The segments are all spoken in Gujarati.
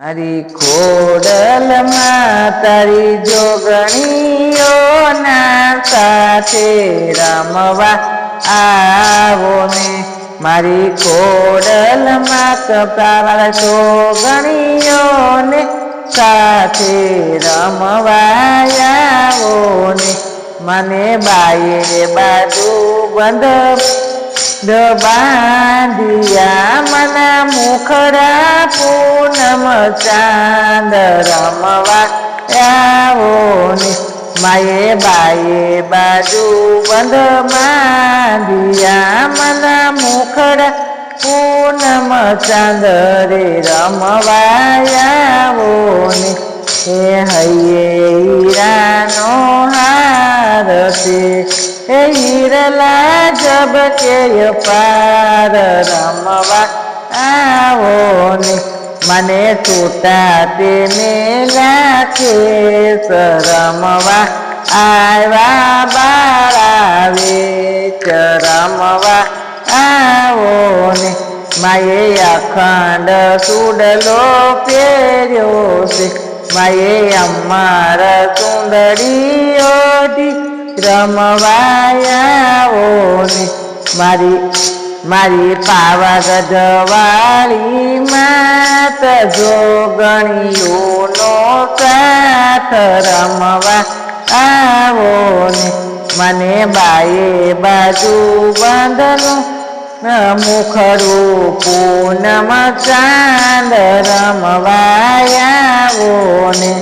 મારી ખોડલમાં તારી જોગણીઓના સાથે રમવા આવો ને મારી ખોડલમાં તારા જોગણીઓને સાથે રમવા આવો ને મને બાયે બાજુ બંધ બાંધિયા મના મુખડા પૂનમ ચાંદ રમવા આવો ને માયે બાયે બાજુ બંધ બાંધિયા મના મુખડા પૂનમ ચાંદ રે રમવા આવો ને હે હૈયે હીરાનો હાર છે હે હીરલા જબકે પાર રમવા આવો ને મને છૂટા તેને લાખે રમવા આવ્યા બાળા વેચ રમવા આવો ને માયે અખંડ સુડલો પહેર્યો છે માયે અમાર સુંદરીઓથી રમવા આવો ને મારી પાવાગઢ વાળી માત જોગણીઓનો સાથ રમવા આવો ને મને બાયે બાજુ બંધનું મુખડું પૂનમ ચાંદ રમવા આવો ને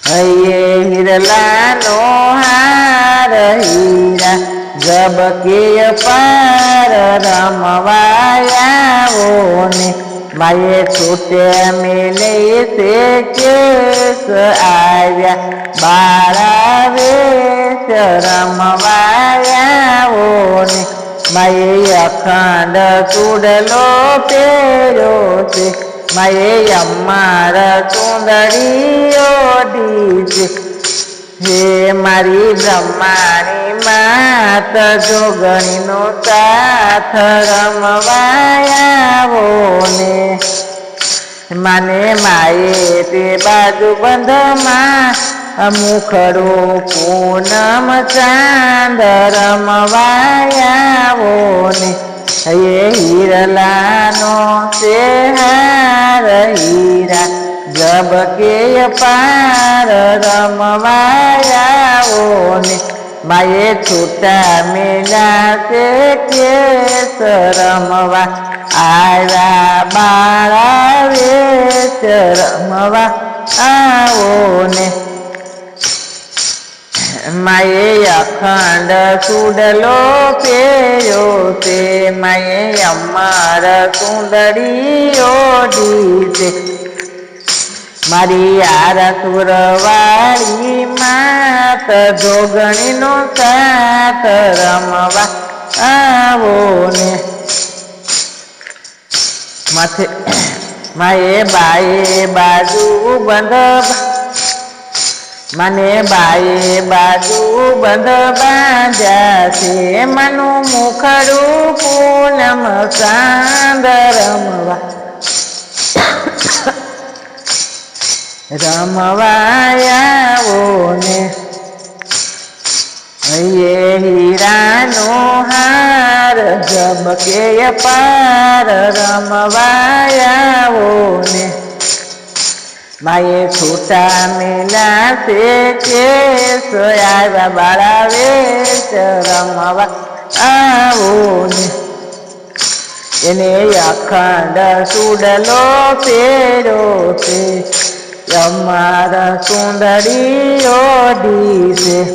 હૈયે હિરલાનો હાર હીરા જબકે પાર રમવા આવો ને માયે છૂટે મેલે તે કેસ આવ્યા બાળા વેશ રમવા આવો ને માયે અખંડ ચૂડલો પહેર્યો છે માયે અમાર સુંદરીઓ દીશે હે મારી બ્રહ્માણી માત જોગણીનો સાથ રમવા આવો ને મને માયે તે બાજુ બંધમાં મુખડું પૂનમ ચાંદ રમવા આવો ને હૈયે હીરલાનો છે હાર હીરા જબકે પાર રમવા આવો ને માયે છૂટા મેલા છે કેસ રમવા આવ્યા બાળા વેચ રમવા આવો ને માયે અખંડ સુડલો પહેર્યો તે માયે અમાર સુંદરીઓ દીશે મારી આરસુરવાળી માત જોગણીનો સાથ રમવા આવો ને માથે માયે બાયે બાજુ બંધ મને બાયે બાજુ બંધ બાંધ્યા છે મનું મુખડું પૂનમ ચાંદ રમવા આવો ને હૈયે હીરાનો હાર જબકે પાર રમવા આવો ને માયે છૂટા મેલા છે કેસ આવ્યા બાળા વેશ રમવા આવો ને એને અખંડ સુડલો પહેર્યો છે અમાર સુંદરીઓ દીશે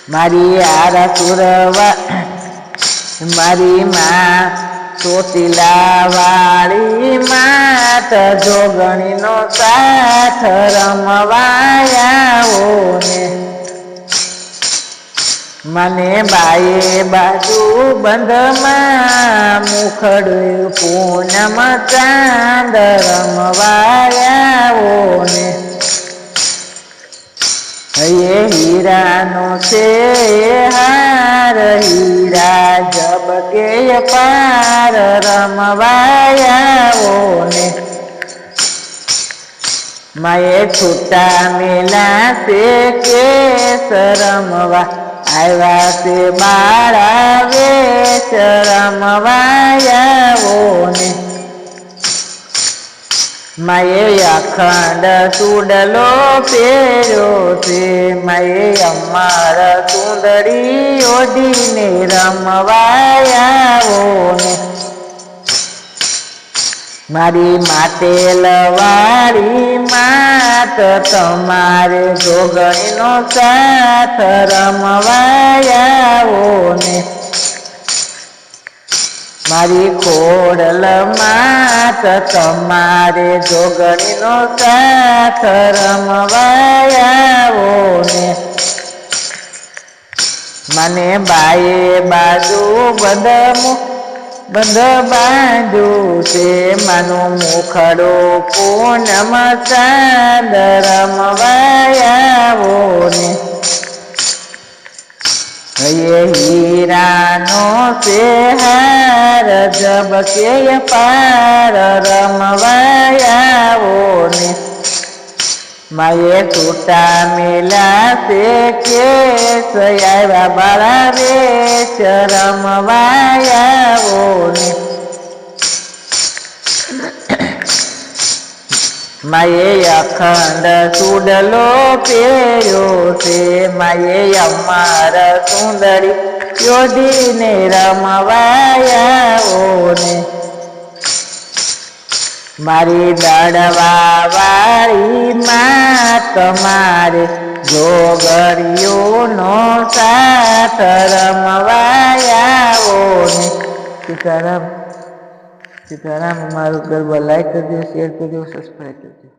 મારી આરસુરવા મારી માં ચોટીલા વાળી માત જોગણીનો સાથ રમવા આવો ને મને બાયે બાજુ બંધમાં મુખડું પૂનમ ચાંદ રમવા આવો ને હૈયે હીરાનો છે હાર હીરા જબકે પાર રમવાયાઓ ને માએ છૂટા મેલા છે કેસ રમવા આવ્યા છે બાળા વેશ રમવાયાઓ ને માએ અખંડ સુડલો પહેર્યો છે માએ અમર સુંદરી ઓઢીને રમવાયાઓ ને મારી માટેલ વાળી માત તમારે જોગણીનો સાથ રમવાયાઓ ને મારી ખોડલ માત તમારે જોગણીનો સાથ રમવાયાઓ ને મને બાએ બાજુ બંધ બાંધ્યું છે માનું મુખડું પૂનમ ચાંદ રમવાયાઓ ને હીરાનો છે હાર જબકે પાર રમવાયાઓ ને માએ છૂટા મેલા છે કેસ આવ્યા બાળા વેશ રમવાયાઓ ને માએ અખંડ સુડલો પહેર્યો છે માએ અમર સુંદરી યોધીને રમવાયાઓ ને મારી દડવા વાળી માં તમારે જોગરીઓનો સાથ રમવાયાઓ ને સીતારામ સીતારામ. મારું ગરબા લાઈક કરજો, શેર કરજો, સબસ્ક્રાઈબ કરજો.